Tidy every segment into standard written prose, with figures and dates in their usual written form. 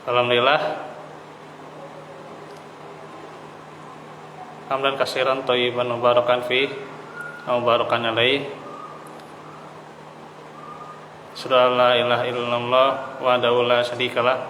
Alhamdulillah, hamdan katsiran thayyiban mubarakan fi mubarakan alaihi. Asyhadu an la ilaha illallah wahdahu la syarikalah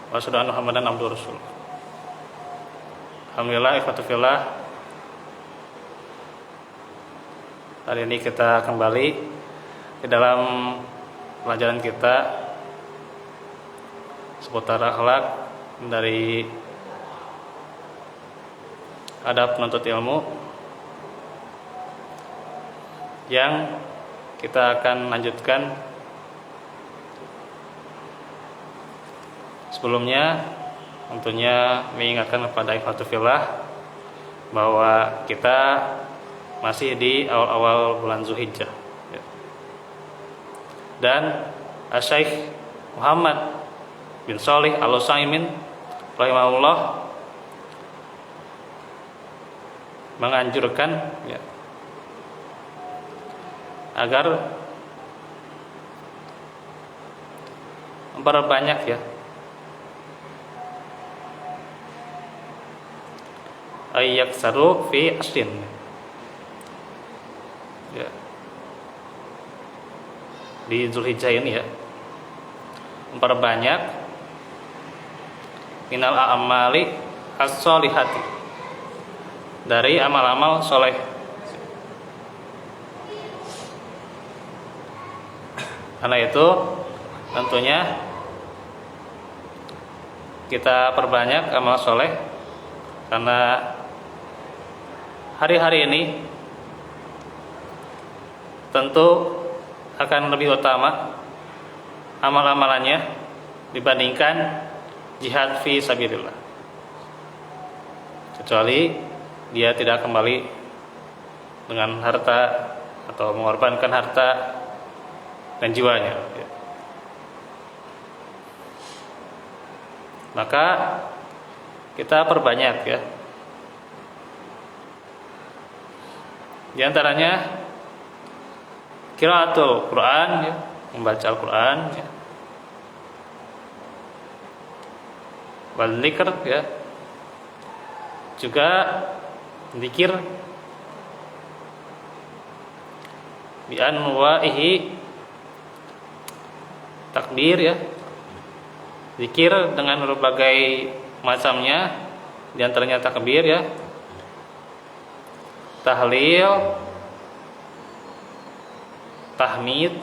wa asyhadu anna Muhammadan abduhu rasul. Alhamdulillah, ikhwatu fillah. Hari ini kita kembali di dalam pelajaran kita seputar akhlak dari adab penuntut ilmu, yang kita akan lanjutkan. Sebelumnya tentunya mengingatkan kepada ikhwatu fillah bahwa kita masih di awal-awal bulan Zulhijjah, dan Syekh Muhammad bin Shalih Al-Utsaimin rahimahullah menganjurkan agar memperbanyak ayyak saru fi asrin, di Zulhijjah ini memperbanyak minal a'mali as-sholihati, dari amal-amal soleh. Karena itu tentunya kita perbanyak amal soleh, karena hari-hari ini tentu akan lebih utama amal-amalannya dibandingkan jihad fi sabilillah, kecuali dia tidak kembali dengan harta atau mengorbankan harta dan jiwanya. Maka kita perbanyak di antaranya qiraatul Quran, membaca Al-Quran, wal dzikr, juga zikir bi anwa'ihi, takbir, zikir dengan berbagai macamnya, di antaranya takbir, tahlil, tahmid,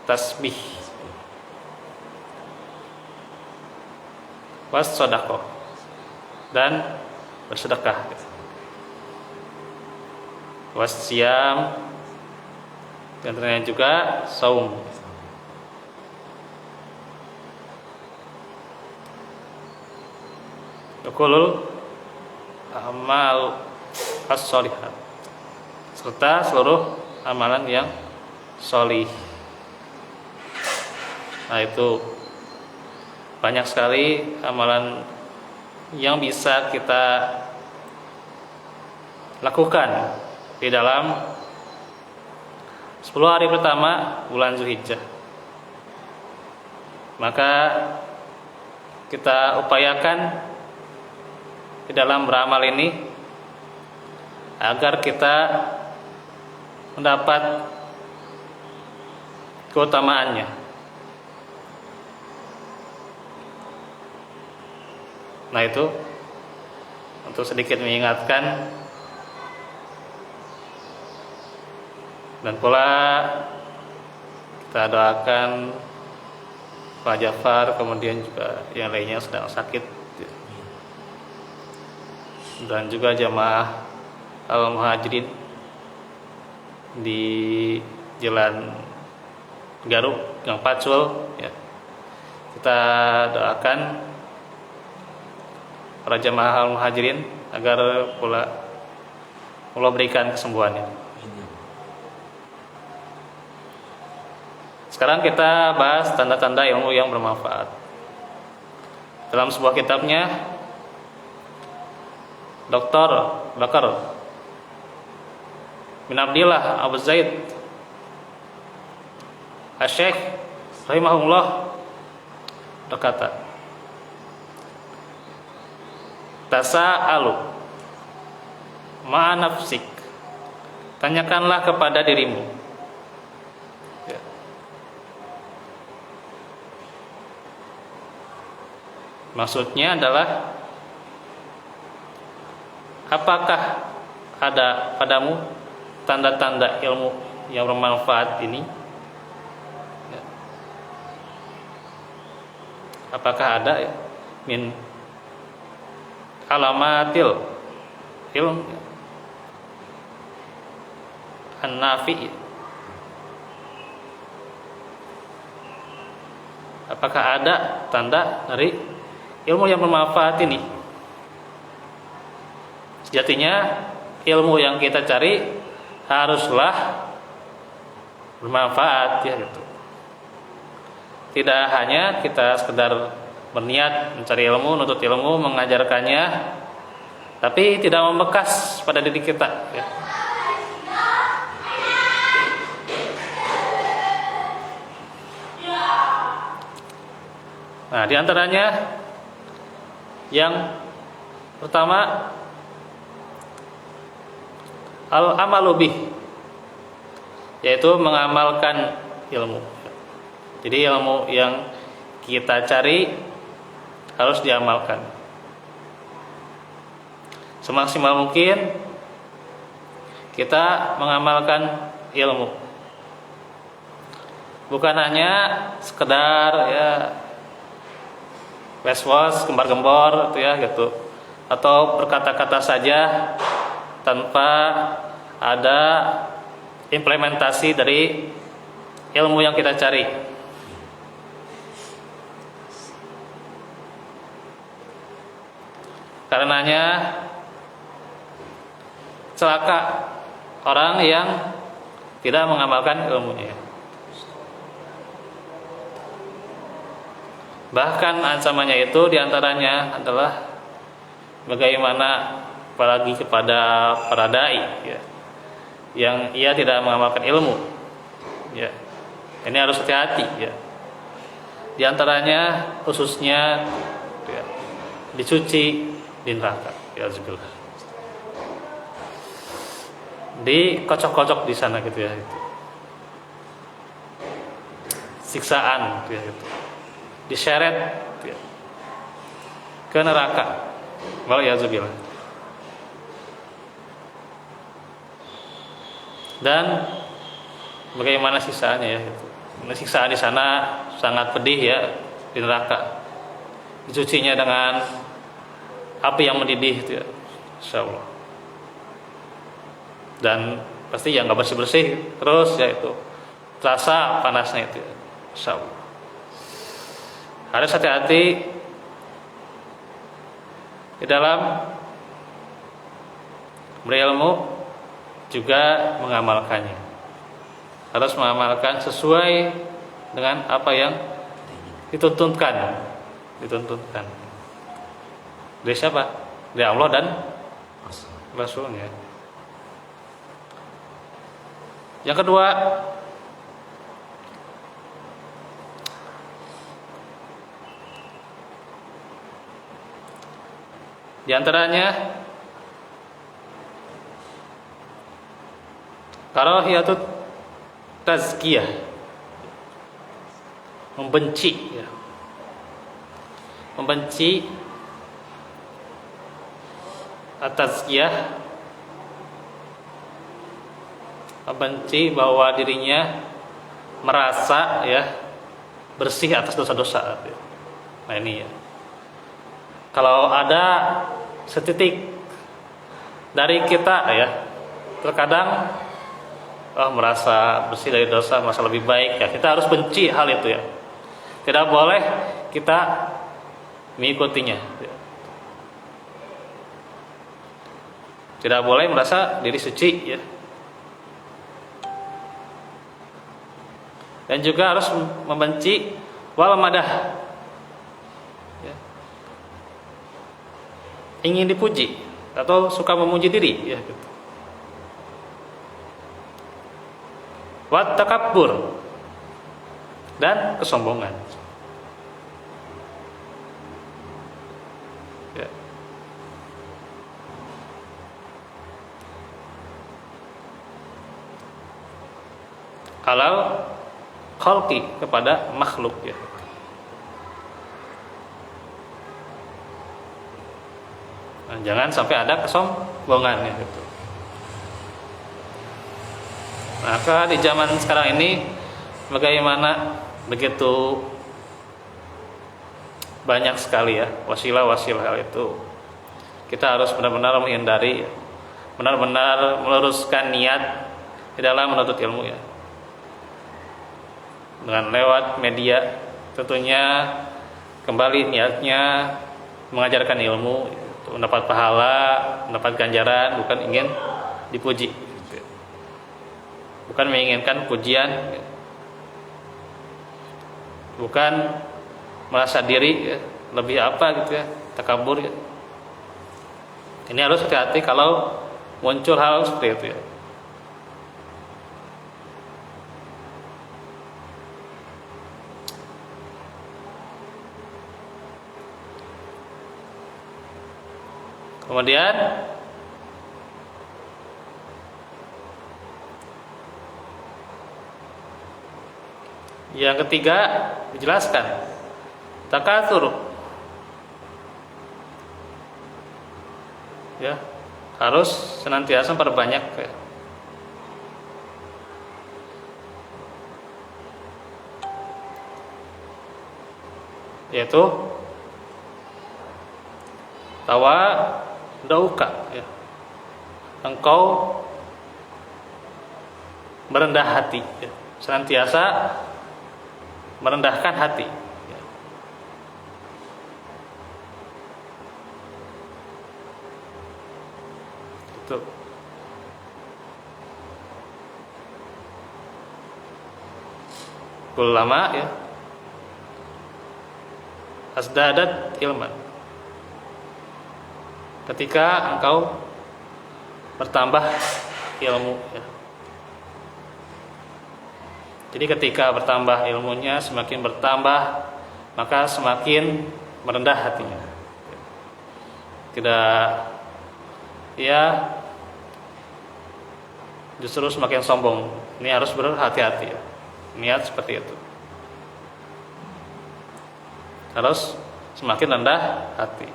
tasbih, was sedekah, dan bersedekah, was siyam, di antaranya juga saum. Kulul amal as-sholihat, serta seluruh amalan yang sholih. Nah, itu banyak sekali amalan yang bisa kita lakukan di dalam 10 hari pertama bulan Zulhijjah. Maka kita upayakan di dalam beramal ini agar kita mendapat keutamaannya. Nah, itu untuk sedikit mengingatkan, dan pula kita doakan Pak Jafar, kemudian juga yang lainnya sedang sakit, dan juga jamaah Al-Muhajirin di Jalan Garuk, Gang Pacul, kita doakan para jamaah Al-Muhajirin agar pula Allah berikan kesembuhannya. Sekarang kita bahas tanda-tanda ilmu yang bermanfaat. Dalam sebuah kitabnya, Dr. Bakar bin Abdillah Abu Zaid Asy-Syaikh rahimahullah berkata, Tasa'alu ma'a nafsik, tanyakanlah kepada dirimu. Ya. Maksudnya adalah, apakah ada padamu tanda-tanda ilmu yang bermanfaat ini? Ya. Apakah ada ya, min alamatil ilm an-nafi, apakah ada tanda dari ilmu yang bermanfaat ini? Sejatinya ilmu yang kita cari haruslah bermanfaat, ya gitu. Tidak hanya kita sekedar berniat mencari ilmu, menuntut ilmu, mengajarkannya, tapi tidak membekas pada diri kita, ya. Nah, diantaranya yang pertama, al-amalu bih, yaitu mengamalkan ilmu. Jadi ilmu yang kita cari harus diamalkan semaksimal mungkin. Kita mengamalkan ilmu, bukan hanya sekedar ya was-was, gembar-gembor itu ya gitu, atau berkata-kata saja tanpa ada implementasi dari ilmu yang kita cari. Karenanya celaka orang yang tidak mengamalkan ilmunya. Bahkan ancamannya itu diantaranya adalah bagaimana apalagi kepada para dai, ya, yang ia tidak mengamalkan ilmu, ya. Ini harus hati-hati, ya. Diantaranya khususnya ya, dicuci di neraka, ya zubillah, dikocok-kocok di sana gitu ya, itu siksaan gitu ya, gitu, diseret gitu ya, ke neraka, wal ya zubillah. Dan bagaimana siksaannya ya gitu. Siksaan di sana sangat pedih ya, di neraka. Dicucinya dengan api yang mendidih itu ya, insyaallah. Dan pasti yang nggak bersih-bersih terus ya, itu terasa panasnya itu ya, insyaallah. Harus hati-hati di dalam berilmu, juga mengamalkannya. Harus mengamalkan sesuai dengan apa yang dituntutkan. Dari siapa? Dari Allah dan Rasulnya. Yang kedua, di antaranya karahiyatut tazkiyah, membenci ya. Membenci at-tazkiyah, membenci bahwa dirinya merasa ya bersih atas dosa-dosa. Nah ini ya, kalau ada setitik dari kita ya terkadang merasa bersih dari dosa, merasa lebih baik ya, kita harus benci hal itu ya. Tidak boleh kita mengikutinya ya. Tidak boleh merasa diri suci ya. Dan juga harus membenci wal madah ya. Ingin dipuji atau suka memuji diri ya gitu. Wat takabbur, dan kesombongan ya. halal khalqi, kepada makhluk ya. Nah, jangan sampai ada kesombongan ya gitu. Maka di zaman sekarang ini bagaimana, begitu banyak sekali ya wasilah-wasilah itu. Kita harus benar-benar menghindari, benar-benar meluruskan niat di dalam menuntut ilmu ya. Dengan lewat media tentunya kembali niatnya mengajarkan ilmu, mendapat pahala, mendapat ganjaran, bukan ingin dipuji, bukan menginginkan pujian, bukan merasa diri ya, lebih apa gitu ya, takabur ya. Ini harus hati-hati kalau muncul hal seperti itu ya. Kemudian yang ketiga dijelaskan takatsur ya, harus senantiasa perbanyak ya. Yaitu tawadauka ya, engkau merendah hati ya. Senantiasa merendahkan hati ya. Itu ulama ya, asdadat ilman, ketika engkau bertambah ilmu ya. Jadi ketika bertambah ilmunya, semakin bertambah, maka semakin merendah hatinya. Tidak ya, justru semakin sombong. Ini harus berhati-hati ya. Niat seperti itu harus semakin rendah hati.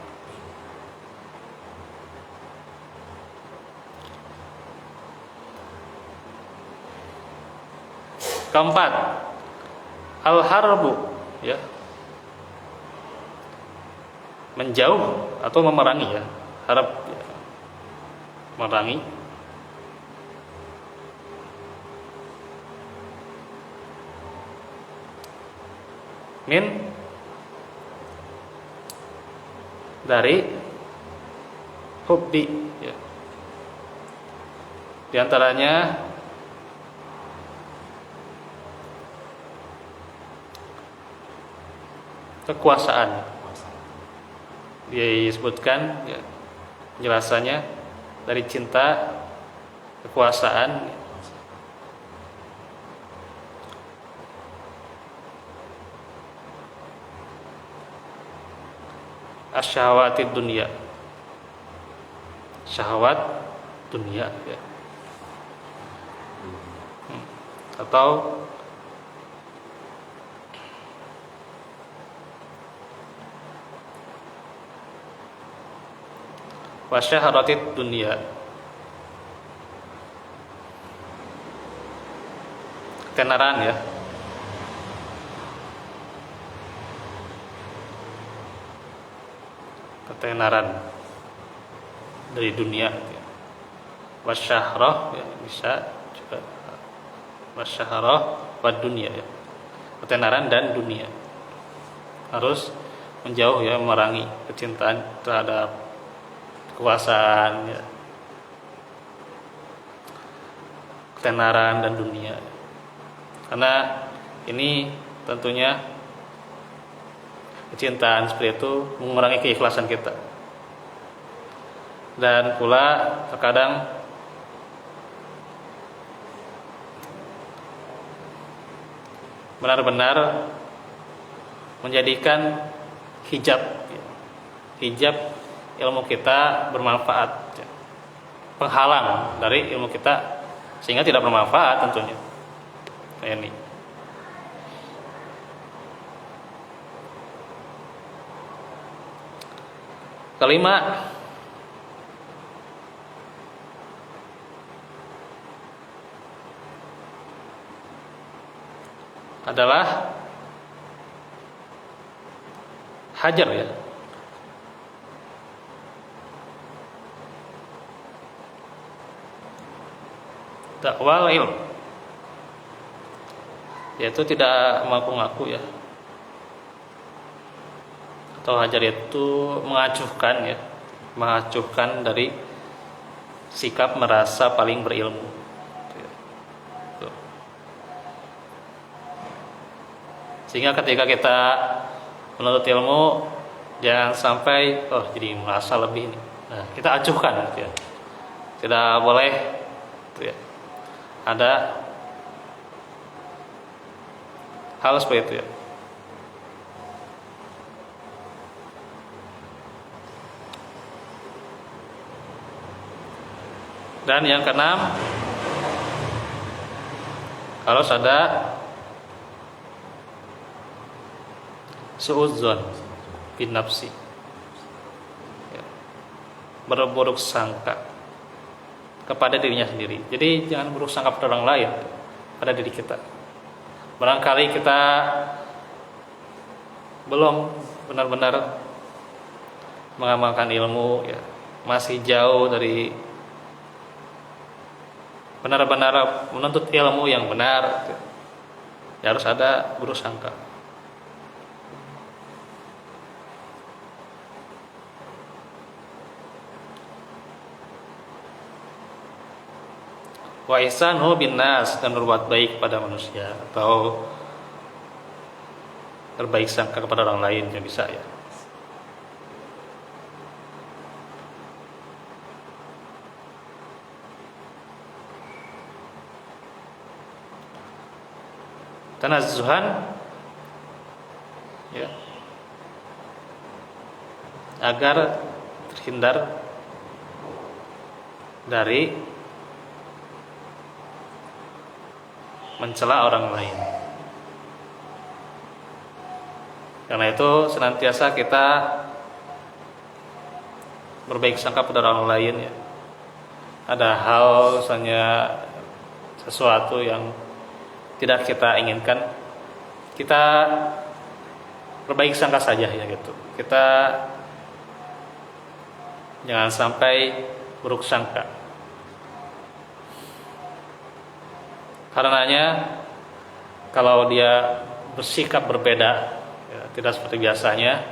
Keempat, al-harbu ya, menjauh atau memerangi ya, harap ya, memerangi. Min dari hubbi ya. Di antaranya kekuasaan. Dia disebutkan ya, penjelasannya dari cinta kekuasaan. Asyahwatid dunia, syahwat dunia ya. Atau wasyaharatid dunia, ketenaran ya. Ketenaran dari dunia ya. Wasyahrah ya, bisa juga wasyahrah wad dunia ya. Ketenaran dan dunia. Harus menjauh ya, memerangi kecintaan terhadap kekuasaan ya, ketenaran dan dunia. Karena ini tentunya kecintaan seperti itu mengurangi keikhlasan kita. Dan pula terkadang benar-benar menjadikan hijab ilmu kita bermanfaat, penghalang dari ilmu kita sehingga tidak bermanfaat tentunya. Ini kelima adalah hajar ya. Dakwal ilm, yaitu tidak mengaku-ngaku ya, atau hajar itu mengacuhkan ya, mengacuhkan dari sikap merasa paling berilmu. Sehingga ketika kita menuntut ilmu, jangan sampai jadi merasa lebih nih. Nah, kita acuhkan gitu ya. Tidak boleh gitu ya. Ada hal seperti itu ya. Dan yang keenam, kalau ada suudzon bin nafsi ya, berburuk sangka kepada dirinya sendiri. Jadi jangan buruk sangka pada orang lain, pada diri kita. Barangkali kita belum benar-benar mengamalkan ilmu ya, masih jauh dari benar-benar menuntut ilmu yang benar ya, harus ada buruk sangka. Wa ihsanu bin nas, dan berbuat baik pada manusia atau berbaik sangka kepada orang lain yang bisa ya. Tanazzuhan ya, agar terhindar dari mencela orang lain. Karena itu senantiasa kita berbaik sangka pada orang lain ya. Ada hal misalnya sesuatu yang tidak kita inginkan, kita berbaik sangka saja ya gitu. Kita jangan sampai buruk sangka. Karenanya kalau dia bersikap berbeda ya, tidak seperti biasanya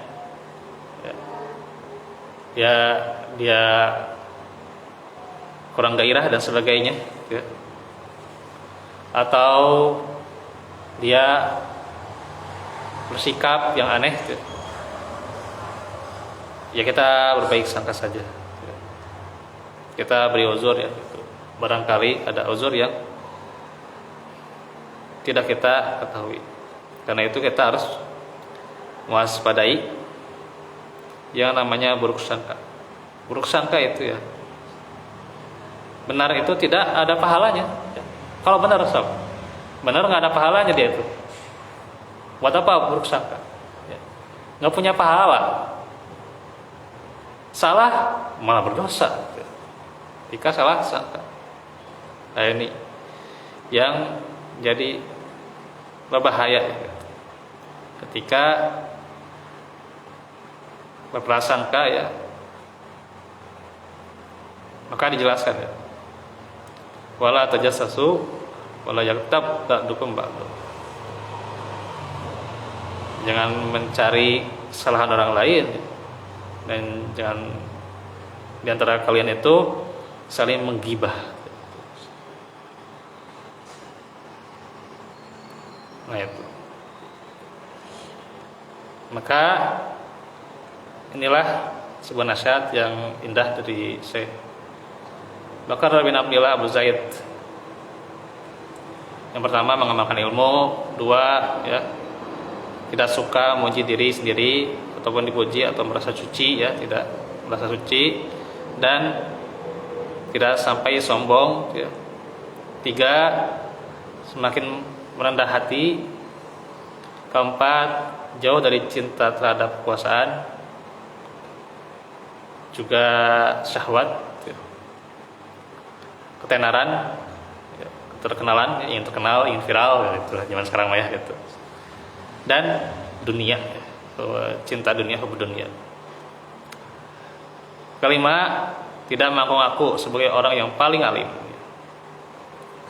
ya, dia kurang gairah dan sebagainya ya, atau dia bersikap yang aneh ya, kita berbaik sangka saja ya. Kita beri uzur ya gitu. Barangkali ada uzur yang tidak kita ketahui. Karena itu kita harus mewaspadai yang namanya buruk sangka. Buruk sangka itu ya, benar itu tidak ada pahalanya ya. Kalau benar sob, benar nggak ada pahalanya dia itu. Buat apa buruk sangka ya, nggak punya pahala. Salah malah berdosa ya, jika salah sangka. Nah ini yang jadi berbahaya ya, ketika berprasangka ya, maka dijelaskan ya, wala tajassasu wala yaktab ba'dukum ba'du. Jangan mencari kesalahan orang lain dan jangan di antara kalian itu saling menggibah. Nah itu. Maka inilah sebuah nasihat yang indah dari Syekh Bakar bin Abdillah Abu Zaid. Yang pertama, mengamalkan ilmu. Dua ya, tidak suka memuji diri sendiri ataupun dipuji atau merasa suci ya, tidak merasa suci dan tidak sampai sombong ya. Tiga, semakin merendah hati. Keempat, jauh dari cinta terhadap kekuasaan, juga syahwat, ketenaran, terkenalan, ingin terkenal, ingin viral, gitu zaman sekarang mah ya gitu. Dan dunia, cinta dunia, hobi dunia. Kelima, tidak mengaku-ngaku sebagai orang yang paling alim.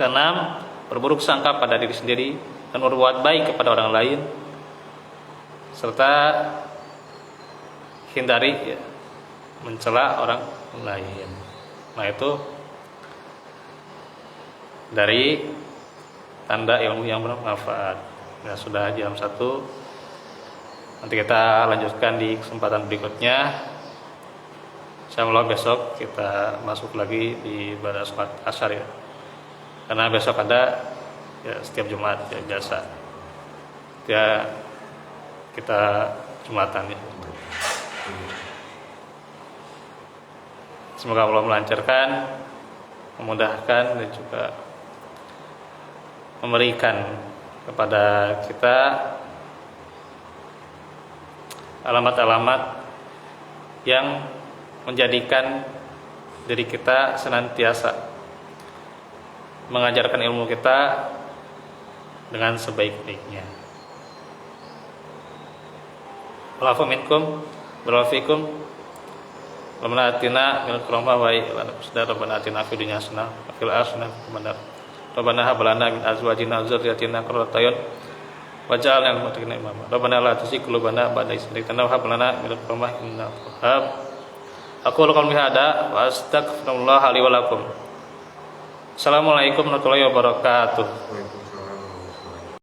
Keenam, berburuk sangka pada diri sendiri dan berbuat baik kepada orang lain, serta hindari mencela orang lain. Nah, itu dari tanda ilmu yang bermanfaat. Nah, sudah jam 1. Nanti kita lanjutkan di kesempatan berikutnya. Insyaallah besok kita masuk lagi di ibadah sholat asar ya. Karena besok ada ya, setiap Jumat ya, biasa ya kita Jumatan ya. Semoga Allah melancarkan, memudahkan, dan juga memberikan kepada kita alamat-alamat yang menjadikan diri kita senantiasa mengajarkan ilmu kita dengan sebaik-baiknya. Wa'afu minkum, wa'afikum, Rabbana atina minal rahmah wa ilana kusda, Rabbana atina fid dunya hasanah wa fil akhirati hasanah. Rabbana hab lana min azwajina wa dzurriyyatina qurrata a'yun waj'alna lil muttaqina imama. Rabbana la tuzigh qulubana ba'da idh hadaytana wa hab lana minal rahmah innaka antal wahhab. Aqulu qouli hadza wa astaghfirullah li wa lakum. Assalamualaikum warahmatullahi wabarakatuh.